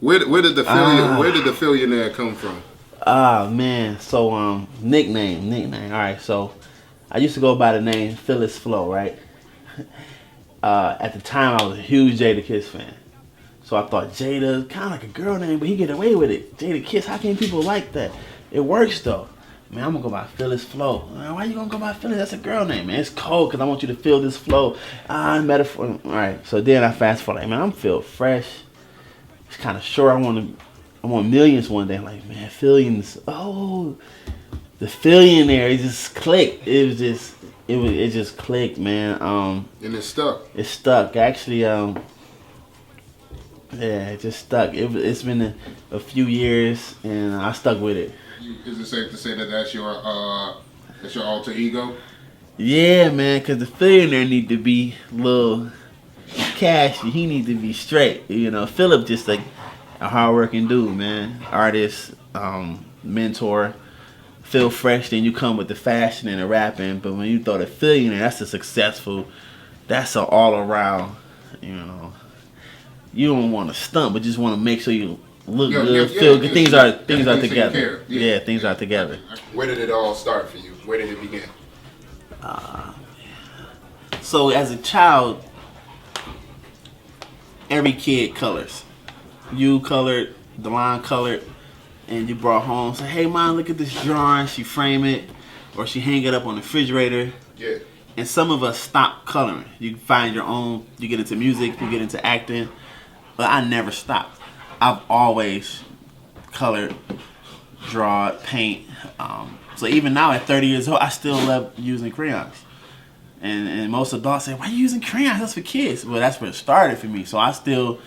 Where did the Fillionaire come from? Ah man, so nickname. All right, so I used to go by the name Phyllis Flo, right? At the time, I was a huge Jada Kiss fan, so I thought Jada kind of like a girl name, but he get away with it. Jada Kiss, how can people like that? It works though. Man, I'm gonna go by Phyllis Flo. Why you gonna go by Phyllis? That's a girl name, man. It's cold because I want you to feel this flow. Metaphor. All right, so then I fast forward. Man, I'm feel fresh. It's kind of short. I want millions one day. I'm like, man, Fillions. Oh, the Fillionaire. It just clicked. It just clicked, man. And it stuck. It stuck. Actually, yeah, it just stuck. It's been a few years, and I stuck with it. Is it safe to say that that's your alter ego? Yeah, man, because the Fillionaire need to be a little cashy. He need to be straight. You know, Philip just like a hardworking dude, man. Artist, mentor. Feel fresh, then you come with the fashion and the rapping. But when you throw the Fillionaire, that's that's an all around. You know, you don't want to stunt, but just want to make sure you look good, feel good. Things are together. Things are together. Where did it all start for you? Where did it begin? So as a child, every kid colors. You colored, Delon colored, and you brought home. Say, hey, mom, look at this drawing. She frame it, or she hang it up on the refrigerator. Yeah. And some of us stop coloring. You find your own. You get into music. You get into acting. But I never stopped. I've always colored, draw, paint. So even now at 30 years old, I still love using crayons. And most adults say, why are you using crayons? That's for kids. Well, that's where it started for me. So I still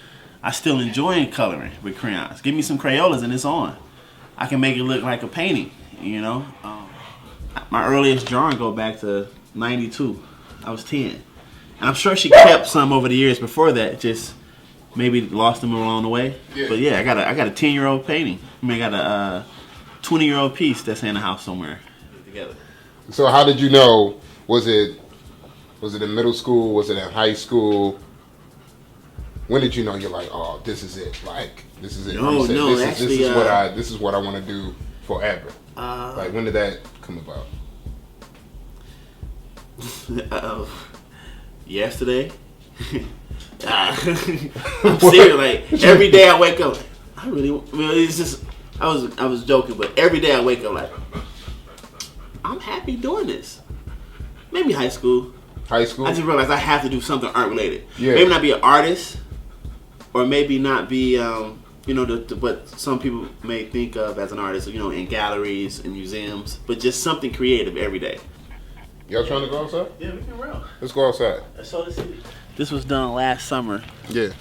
enjoy coloring with crayons. Give me some Crayolas and it's on. I can make it look like a painting, you know. My earliest drawing go back to 92. I was 10. And I'm sure she kept some over the years before that, just maybe lost them along the way. Yeah. But yeah, I got a 10-year-old painting. I got a 20-year-old piece that's in the house somewhere together. So how did you know? Was it in middle school? Was it in high school? When did you know you're like, oh, this is it? Like, this is it. This is what I want to do forever. Like, when did that come about? Yesterday. I'm serious. Like every day I wake up, it's just I was joking, but every day I wake up like I'm happy doing this. Maybe high school. I just realized I have to do something art related. Yeah. Maybe not be an artist, or maybe not be what some people may think of as an artist, in galleries and museums, but just something creative every day. Y'all trying to go outside? Yeah, we can roll. Let's go outside. Let's show the city. This was done last summer. Yeah.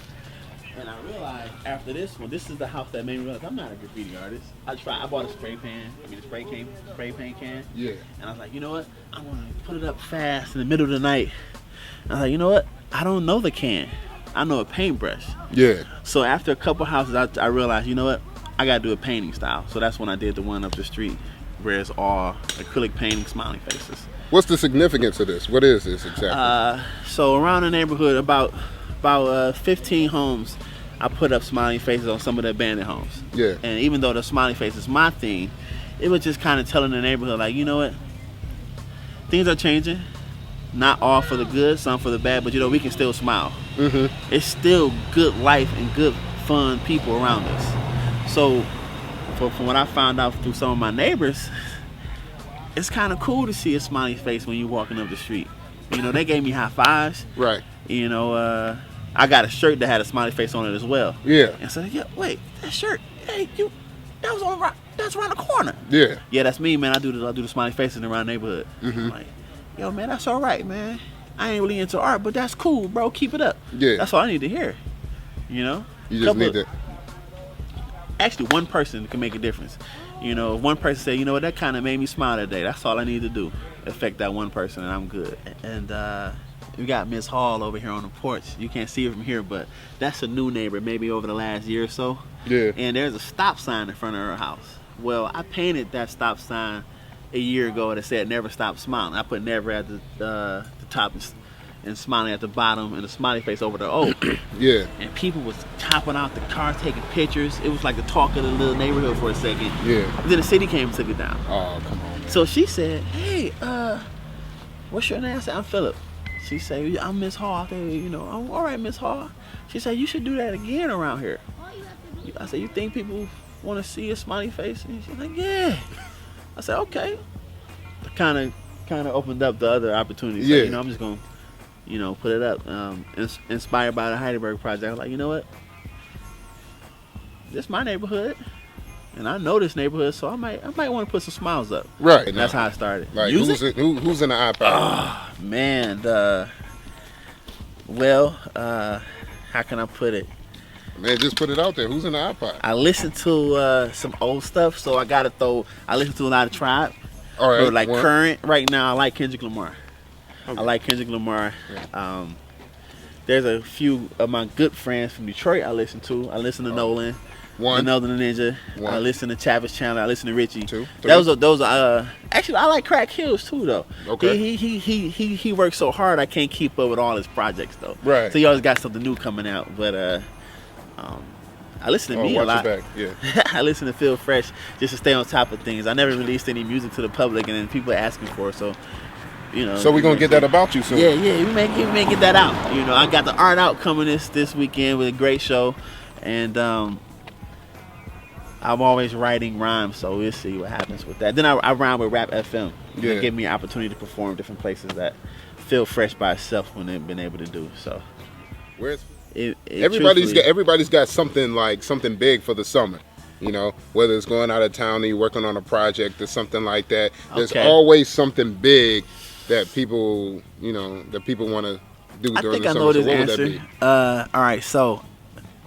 And I realized after this one, this is the house that made me realize I'm not a graffiti artist. I bought a spray paint can. Yeah. And I was like, you know what? I'm going to put it up fast in the middle of the night. And I was like, you know what? I don't know the can. I know a paintbrush. Yeah. So after a couple houses, I realized, you know what? I got to do a painting style. So that's when I did the one up the street where it's all acrylic painting, smiling faces. What's the significance of this? What is this exactly? So around the neighborhood, about 15 homes, I put up smiling faces on some of the abandoned homes. Yeah. And even though the smiling face is my thing, it was just kind of telling the neighborhood, like, you know what? Things are changing. Not all for the good, some for the bad, but we can still smile. Mm-hmm. It's still good life and good fun people around us. So from what I found out through some of my neighbors, it's kind of cool to see a smiley face when you're walking up the street. They gave me high fives. Right. I got a shirt that had a smiley face on it as well. Yeah. And so, wait, that shirt, hey, that's around the corner. Yeah. Yeah, that's me, man. I do the smiley faces around the neighborhood. Mm-hmm. I'm like, yo, man, that's all right, man. I ain't really into art, but that's cool, bro. Keep it up. Yeah. That's all I need to hear. You just need to. Actually, one person can make a difference. If one person say, you know what, that kind of made me smile today. That's all I need to do. Affect that one person, and I'm good. And we got Miss Hall over here on the porch. You can't see her from here, but that's a new neighbor, maybe over the last year or so. Yeah. And there's a stop sign in front of her house. Well, I painted that stop sign a year ago that said "Never Stop Smiling." I put "Never" at the top and smiling at the bottom, and a smiley face over the O. Yeah. And people was hopping out the car, taking pictures. It was like the talk of the little neighborhood for a second. Yeah. And then the city came and took it down. Oh, come on. Man. So she said, "Hey, what's your name?" I said, "I'm Philip." She said, "I'm Miss Hall." I said, "I'm all right, Miss Hall." She said, "You should do that again around here." I said, "You think people want to see a smiley face?" And she's like, "Yeah." I said, "Okay." Kind of opened up the other opportunities. Yeah. Like, I'm just gonna, put it up. Inspired by the Heidelberg project, I was like, you know what? This is my neighborhood, and I know this neighborhood, so I might want to put some smiles up. Right. And that's how I started. Like, who's in the iPod? Oh, man. How can I put it? Man, just put it out there. Who's in the iPod? I listen to some old stuff, so I listen to a lot of Tribe. All right. But like current right now, I like Kendrick Lamar. Okay. I like Kendrick Lamar. Yeah. There's a few of my good friends from Detroit I listen to. I listen to Nolan, the Northern Ninja. I listen to Chavis Chandler. I listen to Richie. Two. Those are actually, I like Crack Hills too though. Okay. He works so hard I can't keep up with all his projects though. Right. So he always got something new coming out. But I listen to me a lot. Watch your back. Yeah. I listen to Feel Fresh just to stay on top of things. I never released any music to the public, and then people are asking for it. So, So we're gonna get that about you soon. Yeah. We may get that out. I got the art out coming this weekend with a great show, and I'm always writing rhymes. So we'll see what happens with that. Then I rhyme with Rap FM. Yeah. It gave me an opportunity to perform different places that Feel Fresh by itself when they've been able to do. So Where's everybody's everybody's got something big for the summer, whether it's going out of town or you're working on a project or something like that. There's always something big that people want to do during the summer. I know so this what answer. Would that be? All right, so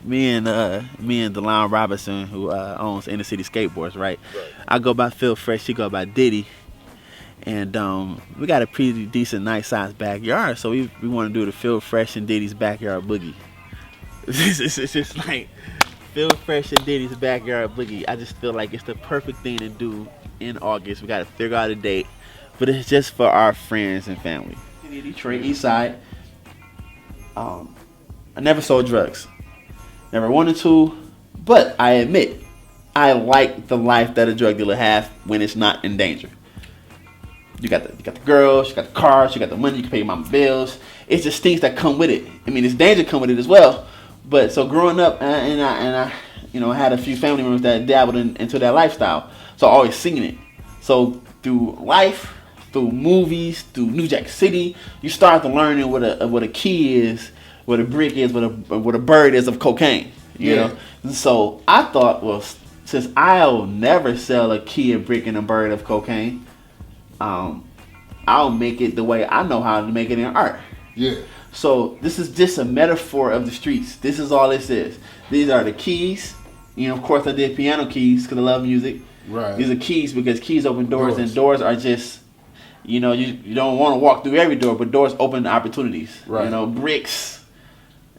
me and DeLon Robinson, who owns Inner City Skateboards, right? I go by Phil Fresh, she go by Diddy. And we got a pretty decent, nice sized backyard, so we want to do the Phil Fresh and Diddy's backyard boogie. It's just like Phil Fresh and Diddy's backyard boogie. I just feel like it's the perfect thing to do in August. We got to figure out a date, but it's just for our friends and family. Detroit East Side. I never sold drugs, never wanted to, but I admit I like the life that a drug dealer has when it's not in danger. You got the girls, you got the cars, you got the money, you can pay your mama bills. It's just things that come with it. I mean, it's danger come with it as well. But so growing up, and I had a few family members that dabbled into that lifestyle. So I always seen it. So through life, through movies, through New Jack City, you start to learning what a key is, what a brick is, what a bird is of cocaine. You know. And so I thought, well, since I'll never sell a key, a brick, and a bird of cocaine, I'll make it the way I know how to make it in art. Yeah. So this is just a metaphor of the streets. This is all this is. These are the keys. Of course I did piano keys because I love music. Right. These are keys because keys open doors. And doors are just, you don't want to walk through every door, but doors open opportunities. Right. Bricks.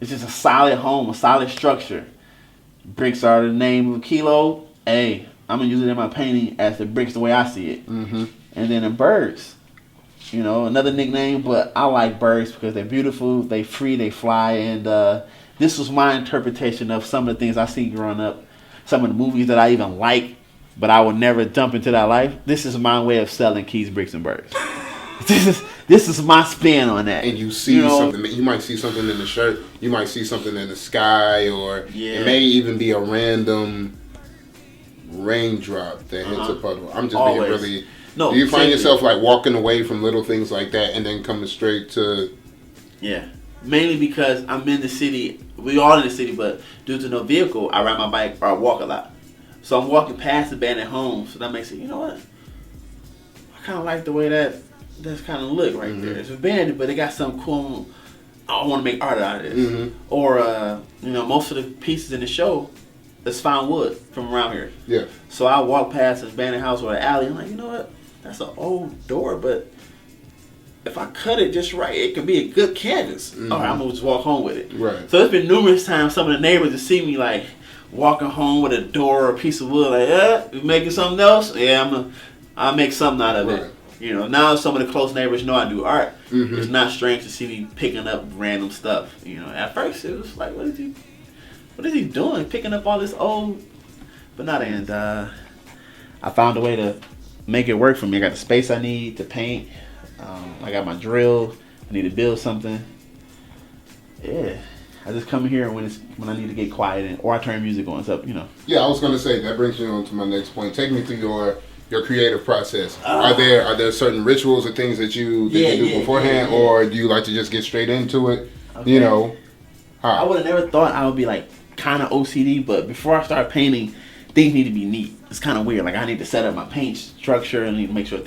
It's just a solid home, a solid structure. Bricks are the name of a kilo. Hey, I'm going to use it in my painting as the bricks the way I see it. Mm-hmm. And then the birds. Another nickname, but I like birds because they're beautiful, they free, they fly, and this was my interpretation of some of the things I see growing up, some of the movies that I even like, but I would never jump into that life. This is my way of selling keys, bricks, and birds. This is my spin on that. And you see something. You might see something in the shirt. You might see something in the sky, or it may even be a random raindrop that hits a puddle. I'm just being really. No, do you find yourself like walking away from little things like that and then coming straight to? Yeah, mainly because I'm in the city. We all in the city, but due to no vehicle, I ride my bike or I walk a lot. So I'm walking past abandoned homes, so that makes it. You know what? I kind of like the way that's kind of look right there. It's abandoned, but it got something cool. I want to make art out of this. Or most of the pieces in the show is found wood from around here. Yeah. So I walk past this abandoned house or an alley. I'm like, you know what? That's an old door, but if I cut it just right, it could be a good canvas. All right, I'm gonna just walk home with it. Right. So it's been numerous times some of the neighbors have seen me like walking home with a door or a piece of wood, like, you making something else? Yeah, I'll make something out of it. You know, now some of the close neighbors know I do art. It's not strange to see me picking up random stuff. You know, at first it was like, what is he doing? Picking up all this old, but not. And I found a way to make it work for me. I got the space I need to paint. I got my drill. I need to build something. Yeah, I just come here when I need to get quiet, or I turn music on. So you know. Yeah, I was gonna say that brings me on to my next point. Take me through your creative process. Are there certain rituals or things that you do beforehand, or do you like to just get straight into it? Okay. You know, I would have never thought I would be like kind of OCD, but before I start painting, things need to be neat. It's kind of weird. Like I need to set up my paint structure. I need to make sure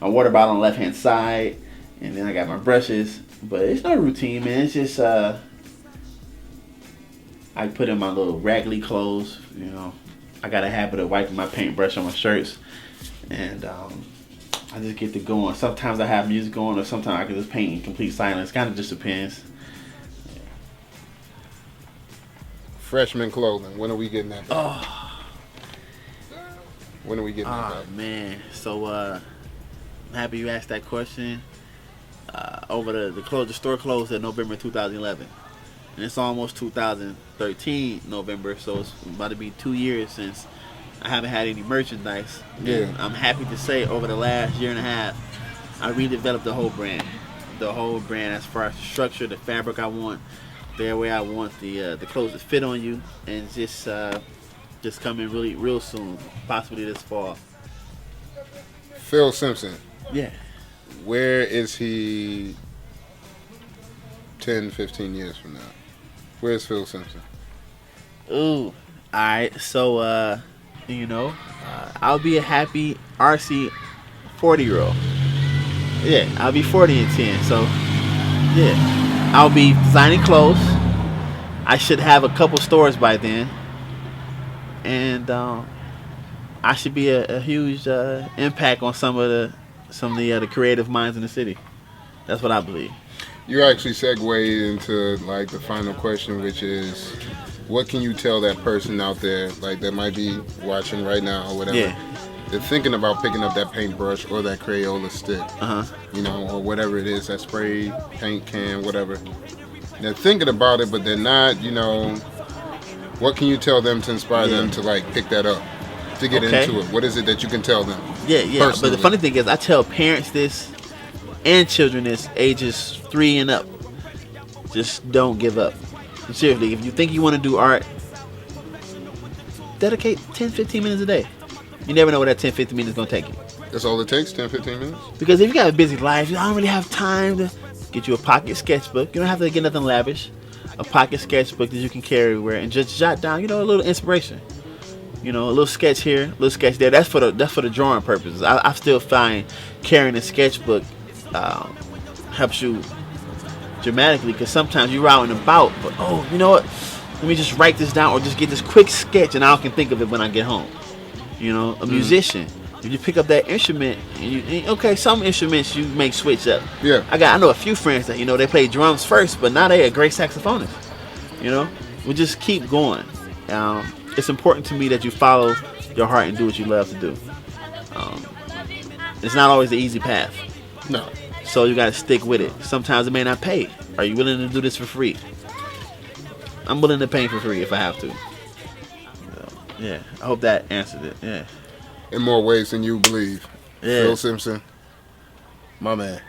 my water bottle on the left hand side, and then I got my brushes. But it's no routine, man. It's just I put in my little raggedy clothes. You know, I got a habit of wiping my paintbrush on my shirts, and I just get to going. Sometimes I have music going, or sometimes I can just paint in complete silence. Kind of just depends. Freshman clothing. When are we getting that back? When are we getting that back? Oh man, so I'm happy you asked that question. The store closed in November 2011, and it's almost 2013 November, so it's about to be 2 years since I haven't had any merchandise. Yeah. And I'm happy to say over the last year and a half, I redeveloped the whole brand. As far as the structure, the fabric I want, the way I want the clothes to fit on you, and just coming really real soon, possibly this fall. Phil Simpson. Yeah. Where is he 10, 15 years from now? Where's Phil Simpson? Ooh. Alright, so I'll be a happy RC 40-year-old. Yeah, I'll be 40 in 10, so yeah. I'll be designing clothes. I should have a couple stores by then. And I should be a huge impact on some of the creative minds in the city. That's what I believe. You actually segued into like the final question, which is, what can you tell that person out there, like that might be watching right now or whatever? Yeah. They're thinking about picking up that paintbrush or that Crayola stick, you know, or whatever it is, that spray paint can, whatever. They're thinking about it, but they're not. You know, what can you tell them to inspire them to like pick that up? To get into it, what is it that you can tell them? Yeah. Personally? But the funny thing is, I tell parents this and children this, ages 3 and up. Just don't give up. Seriously, if you think you want to do art, dedicate 10-15 minutes a day. You never know where that 10-15 minutes is going to take you. That's all it takes, 10-15 minutes? Because if you got a busy life, you don't really have time to get you a pocket sketchbook. You don't have to get nothing lavish. A pocket sketchbook that you can carry everywhere and just jot down, a little inspiration. A little sketch here, a little sketch there. That's for the drawing purposes. I still find carrying a sketchbook helps you dramatically, because sometimes you're out and about, but you know what? Let me just write this down or just get this quick sketch, and I can think of it when I get home. A musician, if you pick up that instrument, and some instruments you may switch up. Yeah. I know a few friends that they play drums first, but now they are great saxophonists. We just keep going. It's important to me that you follow your heart and do what you love to do. It's not always the easy path. No. So you got to stick with it. Sometimes it may not pay. Are you willing to do this for free? I'm willing to pay for free if I have to. So, yeah, I hope that answered it. Yeah. In more ways than you believe. Yeah. Phil Simpson. My man.